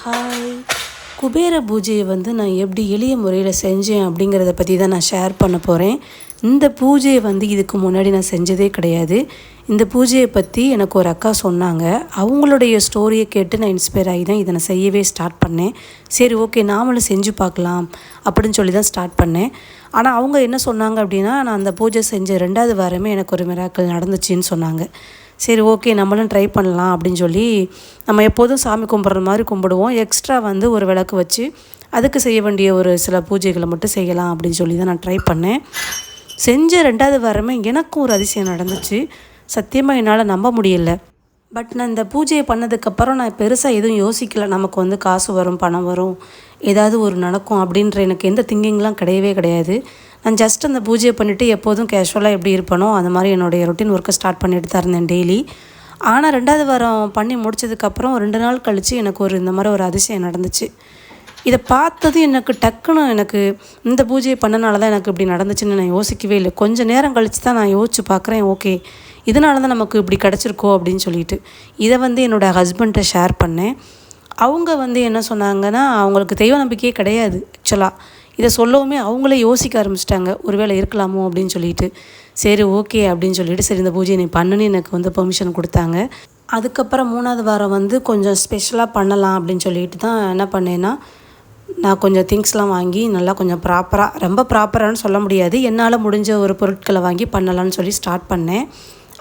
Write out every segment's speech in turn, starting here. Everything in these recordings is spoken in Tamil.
ஹாய். குபேர பூஜையை நான் எப்படி எளிய முறையில் செஞ்சேன் அப்படிங்கிறத பற்றி தான் நான் ஷேர் பண்ண போகிறேன். இந்த பூஜையை இதுக்கு முன்னாடி நான் செஞ்சதே கிடையாது. இந்த பூஜையை பற்றி எனக்கு ஒரு அக்கா சொன்னாங்க. அவங்களுடைய ஸ்டோரியை கேட்டு நான் இன்ஸ்பயர் ஆகி தான் இதை நான் செய்யவே ஸ்டார்ட் பண்ணேன். சரி, ஓகே, நாமளும் செஞ்சு பார்க்கலாம் அப்படின்னு சொல்லி தான் ஸ்டார்ட் பண்ணேன். ஆனால் அவங்க என்ன சொன்னாங்க அப்படின்னா, நான் அந்த பூஜை செஞ்ச 2வது வாரமே எனக்கு ஒரு மிராக்கிள் நடந்துச்சுன்னு சொன்னாங்க. சரி, ஓகே, நம்மளும் ட்ரை பண்ணலாம் அப்படின்னு சொல்லி நம்ம எப்போதும் சாமி கும்பிட்ற மாதிரி கும்பிடுவோம். எக்ஸ்ட்ரா ஒரு விளக்கு வச்சு அதுக்கு செய்ய வேண்டிய ஒரு சில பூஜைகளை மட்டும் செய்யலாம் அப்படின்னு சொல்லி தான் நான் ட்ரை பண்ணேன். செஞ்ச 2வது வாரமே எனக்கும் ஒரு அதிசயம் நடந்துச்சு. சத்தியமாக என்னால் நம்ப முடியல. பட் நான் இந்த பூஜையை பண்ணதுக்கப்புறம் நான் பெருசாக எதுவும் யோசிக்கலை. நமக்கு காசு வரும், பணம் வரும், ஏதாவது ஒரு நடக்கும் அப்படின்ற எனக்கு எந்த திங்கிங்லாம் கிடையவே கிடையாது. நான் ஜஸ்ட் அந்த பூஜையை பண்ணிவிட்டு எப்போதும் கேஷுவலாக எப்படி இருப்பனோ அந்த மாதிரி என்னுடைய ரொட்டீன் ஒர்க்கை ஸ்டார்ட் பண்ணிட்டு தான் இருந்தேன் டெய்லி. ஆனால் 2வது வாரம் பண்ணி முடித்ததுக்கப்புறம் 2 நாள் கழித்து எனக்கு இந்த மாதிரி ஒரு அதிசயம் நடந்துச்சு. இதை பார்த்தது எனக்கு டக்குன்னு இந்த பூஜையை பண்ணனால தான் எனக்கு இப்படி நடந்துச்சுன்னு நான் யோசிக்கவே இல்லை. கொஞ்சம் நேரம் கழித்து தான் நான் யோசிச்சு பார்க்குறேன், ஓகே, இதனால தான் நமக்கு இப்படி கிடச்சிருக்கோ அப்படின்னு சொல்லிட்டு. இதை என்னோடய ஹஸ்பண்ட்டை ஷேர் பண்ணேன். அவங்க என்ன சொன்னாங்கன்னா, அவங்களுக்கு தெய்வ நம்பிக்கையே கிடையாது ஆக்சுவலாக. இதை சொல்லவுமே அவங்களே யோசிக்க ஆரம்பிச்சிட்டாங்க, ஒருவேளை இருக்கலாமோ அப்படின்னு சொல்லிட்டு. சரி, ஓகே அப்படின்னு சொல்லிட்டு, சரி இந்த பூஜையை நீ பண்ணுன்னு எனக்கு பெர்மிஷன் கொடுத்தாங்க. அதுக்கப்புறம் 3வது வாரம் கொஞ்சம் ஸ்பெஷலாக பண்ணலாம் அப்படின்னு சொல்லிட்டு தான் என்ன பண்ணேன்னா, நான் கொஞ்சம் திங்ஸ்லாம் வாங்கி நல்லா கொஞ்சம் ப்ராப்பராக, ரொம்ப ப்ராப்பரானு சொல்ல முடியாது, என்னால் முடிஞ்ச ஒரு பொருட்களை வாங்கி பண்ணலான்னு சொல்லி ஸ்டார்ட் பண்ணேன்.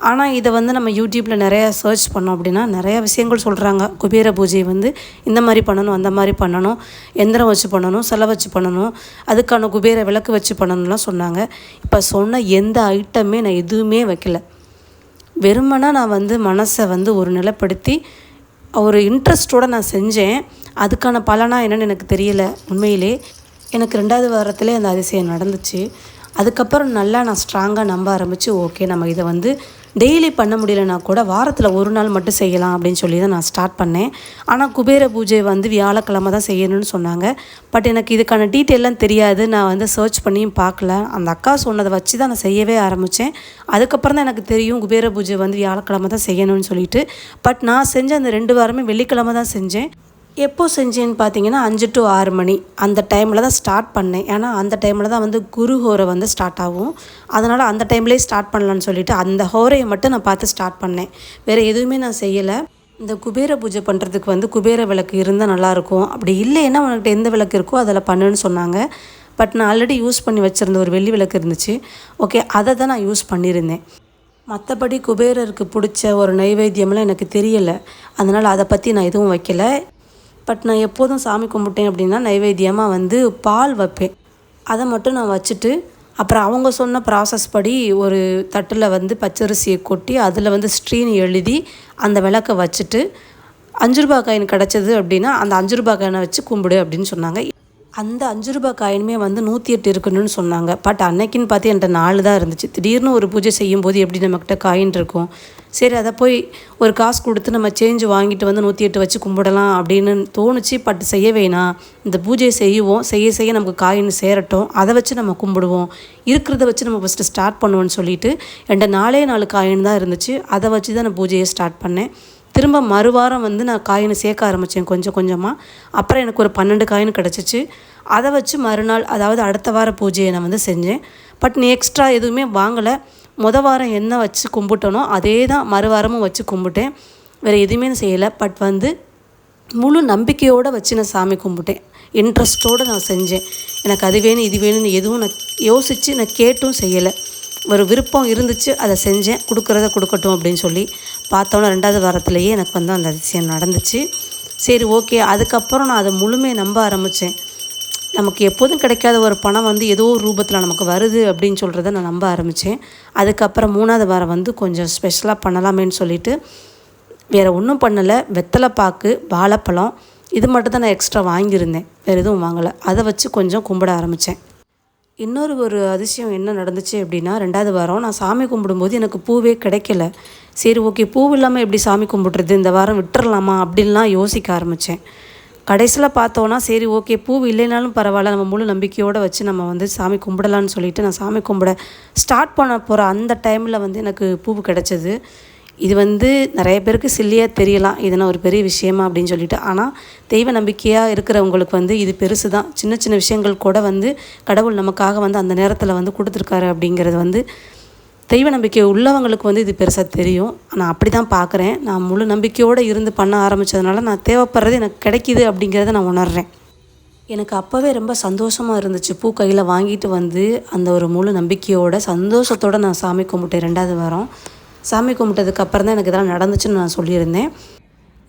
ஆனால் இதை நம்ம யூடியூப்பில் நிறையா சர்ச் பண்ணோம் அப்படின்னா நிறையா விஷயங்கள் சொல்கிறாங்க. குபேர பூஜை இந்த மாதிரி பண்ணணும், அந்த மாதிரி பண்ணணும், எந்திரம் வச்சு பண்ணணும், சிலை வச்சு பண்ணணும், அதுக்கான குபேர விளக்கு வச்சு பண்ணணும்லாம் சொன்னாங்க. இப்போ சொன்ன எந்த ஐட்டமே நான் எதுவுமே வைக்கல. வெறுமனா நான் மனசை ஒரு நிலைப்படுத்தி ஒரு இன்ட்ரெஸ்ட்டோடு நான் செஞ்சேன். அதுக்கான பலனாக என்னென்னு எனக்கு தெரியலை. உண்மையிலே எனக்கு 2வது வாரத்திலே அந்த அதிசயம் நடந்துச்சு. அதுக்கப்புறம் நல்லா நான் ஸ்ட்ராங்காக நம்ப ஆரம்பித்து, ஓகே, நம்ம இதை டெய்லி பண்ண முடியலனா கூட வாரத்தில் 1 நாள் மட்டும் செய்யலாம் அப்படின்னு சொல்லி தான் நான் ஸ்டார்ட் பண்ணேன். ஆனால் குபேர பூஜை வியாழக்கிழமை தான் செய்யணும்னு சொன்னாங்க. பட் எனக்கு இதுக்கான டீட்டெயிலாம் தெரியாது. நான் சர்ச் பண்ணியும் பார்க்கல. அந்த அக்கா சொன்னதை வச்சு தான் நான் செய்யவே ஆரம்பித்தேன். அதுக்கப்புறம் தான் எனக்கு தெரியும் குபேர பூஜை வியாழக்கிழமை தான் செய்யணும்னு சொல்லிட்டு. பட் நான் செஞ்ச அந்த 2 வாரமே வெள்ளிக்கிழமை தான் செஞ்சேன். எப்போ செஞ்சேன்னு பார்த்தீங்கன்னா 5 to 6 மணி அந்த டைமில் தான் ஸ்டார்ட் பண்ணேன். ஏன்னா அந்த டைமில் தான் குரு ஹோரை ஸ்டார்ட் ஆகும். அதனால் அந்த டைம்லேயே ஸ்டார்ட் பண்ணலான்னு சொல்லிவிட்டு அந்த ஹோரையை மட்டும் நான் பார்த்து ஸ்டார்ட் பண்ணேன். வேறு எதுவுமே நான் செய்யலை. இந்த குபேர பூஜை பண்ணுறதுக்கு குபேர விளக்கு இருந்தால் நல்லாயிருக்கும், அப்படி இல்லைன்னா உனக்கிட்ட எந்த விளக்கு இருக்கோ அதில் பண்ணுன்னு சொன்னாங்க. பட் நான் ஆல்ரெடி யூஸ் பண்ணி வச்சுருந்த ஒரு வெள்ளி விளக்கு இருந்துச்சு. ஓகே, அதை தான் நான் யூஸ் பண்ணியிருந்தேன். மற்றபடி குபேரருக்கு பிடிச்ச ஒரு நைவேத்தியம்லாம் எனக்கு தெரியலை. அதனால் அதை பற்றி நான் எதுவும் வைக்கலை. பட் நான் எப்போதும் சாமி கும்பிட்டேன் அப்படின்னா நைவேத்தியமாக பால் வைப்பேன். அதை மட்டும் நான் வச்சுட்டு, அப்புறம் அவங்க சொன்ன ப்ராசஸ் படி ஒரு தட்டில் பச்சரிசியை கொட்டி அதில் ஸ்ரீன்னு எழுதி அந்த விளக்கை வச்சுட்டு, 5 ரூபா காயின் கிடச்சிது அப்படின்னா அந்த 5 ரூபா காயினை வச்சு கும்பிடு அப்படின்னு சொன்னாங்க. அந்த 5 ரூபா காயினுமே 108 இருக்கணும்னு சொன்னாங்க. பட் அன்னைக்குன்னு பார்த்து என்கிட்ட 4 தான் இருந்துச்சு. திடீர்னு ஒரு பூஜை செய்யும்போது எப்படி நம்மக்கிட்ட காயின் இருக்கும். சரி, அதை போய் ஒரு காசு கொடுத்து நம்ம சேஞ்ச் வாங்கிட்டு 108 வச்சு கும்பிடலாம் அப்படின்னு தோணுச்சு. பட் செய்ய வேணாம், இந்த பூஜையை செய்வோம், செய்ய நமக்கு காயின் சேரட்டும், அதை வச்சு நம்ம கும்பிடுவோம், இருக்கிறத வச்சு நம்ம ஃபஸ்ட்டு ஸ்டார்ட் பண்ணுவோன்னு சொல்லிவிட்டு என்கிட்ட 4 காயின் தான் இருந்துச்சு. அதை வச்சு தான் நான் பூஜையை ஸ்டார்ட் பண்ணேன். திரும்ப மறுவாரம் நான் காயினை சேர்க்க ஆரம்பித்தேன் கொஞ்சம் கொஞ்சமாக. அப்புறம் எனக்கு ஒரு 12 காயின் கிடச்சிச்சு. அதை வச்சு மறுநாள், அதாவது அடுத்த வார பூஜையை நான் செஞ்சேன். பட் நீ எக்ஸ்ட்ரா எதுவுமே வாங்கலை. வாரம் என்ன வச்சு கும்பிட்டனோ அதே தான் மறுவாரமும் வச்சு கும்பிட்டேன். வேறு எதுவுமே செய்யலை. பட் முழு நம்பிக்கையோடு வச்சு நான் சாமி கும்பிட்டேன். இன்ட்ரெஸ்ட்டோடு நான் செஞ்சேன். எனக்கு அது வேணும் இது வேணும்னு எதுவும் நான் யோசித்து நான் கேட்டும் செய்யலை. ஒரு விருப்பம் இருந்துச்சு, அதை செஞ்சேன். கொடுக்குறத கொடுக்கட்டும் அப்படின்னு சொல்லி பார்த்தோன்னா 2வது வாரத்துலேயே எனக்கு அந்த அதிசயம் நடந்துச்சு. சரி, ஓகே. அதுக்கப்புறம் நான் அதை முழுமையை நம்ப ஆரம்பித்தேன். நமக்கு எப்போதும் கிடைக்காத ஒரு பணம் ஏதோ ஒரு ரூபத்தில் நமக்கு வருது அப்படின்னு சொல்கிறத நான் நம்ப ஆரம்பித்தேன். அதுக்கப்புறம் 3வது வாரம் கொஞ்சம் ஸ்பெஷலாக பண்ணலாமேன்னு சொல்லிவிட்டு வேறு ஒன்றும் பண்ணலை. வெத்தலை பாக்கு, வாழைப்பழம், இது மட்டும் தான் நான் எக்ஸ்ட்ரா வாங்கியிருந்தேன். வேறு எதுவும் வாங்கலை. அதை வச்சு கொஞ்சம் கும்பிட ஆரம்பித்தேன். ஒரு அதிசயம் என்ன நடந்துச்சு அப்படின்னா, 2வது வாரம் நான் சாமி கும்பிடும்போது எனக்கு பூவே கிடைக்கல. சரி, ஓகே, பூ இல்லாமல் எப்படி சாமி கும்பிட்றது, இந்த வாரம் விட்டுறலாமா அப்படின்லாம் யோசிக்க ஆரம்பித்தேன். கடைசியில் பார்த்தோன்னா சரி, ஓகே, பூ இல்லைனாலும் பரவாயில்ல, நம்ம முழு நம்பிக்கையோடு வச்சு நம்ம சாமி கும்பிடலான்னு சொல்லிவிட்டு நான் சாமி கும்பிட ஸ்டார்ட் பண்ண போகிற அந்த டைமில் எனக்கு பூ கிடச்சிது. இது வந்து நிறைய பேருக்கு சில்லியாக தெரியலாம், இது நான் ஒரு பெரிய விஷயமா அப்படின்னு சொல்லிட்டு. ஆனால் தெய்வ நம்பிக்கையாக இருக்கிறவங்களுக்கு வந்து இது பெருசு தான். சின்ன சின்ன விஷயங்கள் கூட வந்து கடவுள் நமக்காக வந்து அந்த நேரத்தில் வந்து கொடுத்துருக்காரு அப்படிங்கிறது வந்து தெய்வ நம்பிக்கை உள்ளவங்களுக்கு வந்து இது பெருசாக தெரியும். நான் அப்படி தான் பார்க்குறேன். நான் முழு நம்பிக்கையோடு இருந்து பண்ண ஆரம்பித்ததுனால நான் தேவைப்படுறது எனக்கு கிடைக்கிது அப்படிங்கிறத நான் உணர்கிறேன். எனக்கு அப்போவே ரொம்ப சந்தோஷமாக இருந்துச்சு. பூ கையில் வாங்கிட்டு வந்து அந்த ஒரு முழு நம்பிக்கையோட சந்தோஷத்தோடு நான் சாமி கும்பிட்டேன். 2வது வாரம் சாமி கும்பிட்டதுக்கப்புறம் தான் எனக்கு இதெல்லாம் நடந்துச்சுன்னு நான் சொல்லியிருந்தேன்.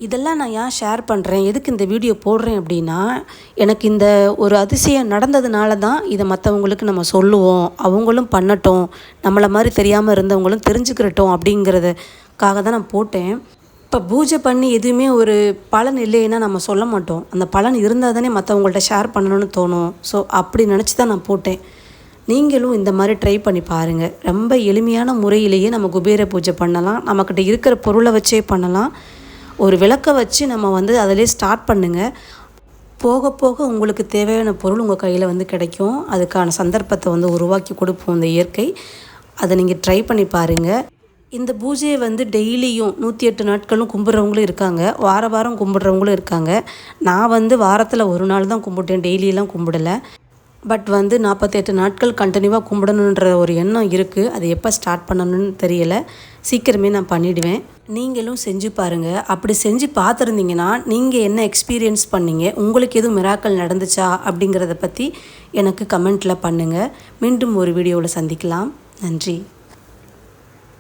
இதெல்லாம் நான் ஏன் ஷேர் பண்ணுறேன், எதுக்கு இந்த வீடியோ போடுறேன் அப்படின்னா, எனக்கு இந்த ஒரு அதிசயம் நடந்ததுனால தான் இதை மற்றவங்களுக்கு நம்ம சொல்லுவோம், அவங்களும் பண்ணட்டும், நம்மளை மாதிரி தெரியாமல் இருந்தவங்களும் தெரிஞ்சுக்கிறட்டும் அப்படிங்கிறதுக்காக தான் நான் போட்டேன். இப்போ பூஜை பண்ணி எதுவுமே ஒரு பலன் இல்லைன்னா நம்ம சொல்ல மாட்டோம். அந்த பலன் இருந்தால் தானே மற்றவங்கள்ட்ட ஷேர் பண்ணணும்னு தோணும். ஸோ அப்படி நினச்சி தான் நான் போட்டேன். நீங்களும் இந்த மாதிரி ட்ரை பண்ணி பாருங்கள். ரொம்ப எளிமையான முறையிலேயே நம்ம குபேர பூஜை பண்ணலாம். நம்மக்கிட்ட இருக்கிற பொருளை வச்சே பண்ணலாம். ஒரு விளக்கை வச்சு நம்ம வந்து அதிலே ஸ்டார்ட் பண்ணுங்கள். போக போக உங்களுக்கு தேவையான பொருள் உங்கள் கையில் வந்து கிடைக்கும். அதுக்கான சந்தர்ப்பத்தை வந்து உருவாக்கி கொடுப்போம் இந்த இயற்கை. அதை நீங்கள் ட்ரை பண்ணி பாருங்கள். இந்த பூஜையை வந்து டெய்லியும் 108 நாட்களும் கும்பிட்றவங்களும் இருக்காங்க, வாரம் கும்பிட்றவங்களும் இருக்காங்க. நான் வந்து வாரத்தில் ஒரு நாள் தான் கும்பிட்டேன், டெய்லியெல்லாம் கும்பிடலை. பட் வந்து 48 நாட்கள் கண்டினியூவாக கும்பிடணுன்ற ஒரு எண்ணம் இருக்குது. அது எப்போ ஸ்டார்ட் பண்ணணும்னு தெரியலை. சீக்கிரமே நான் பண்ணிவிடுவேன். நீங்களும் செஞ்சு பாருங்கள். அப்படி செஞ்சு பார்த்துருந்தீங்கன்னா நீங்கள் என்ன எக்ஸ்பீரியன்ஸ் பண்ணீங்க, உங்களுக்கு எதுவும் மிராக்கல் நடந்துச்சா அப்படிங்கிறத பற்றி எனக்கு கமெண்ட்டில் பண்ணுங்கள். மீண்டும் ஒரு வீடியோவில் சந்திக்கலாம். நன்றி.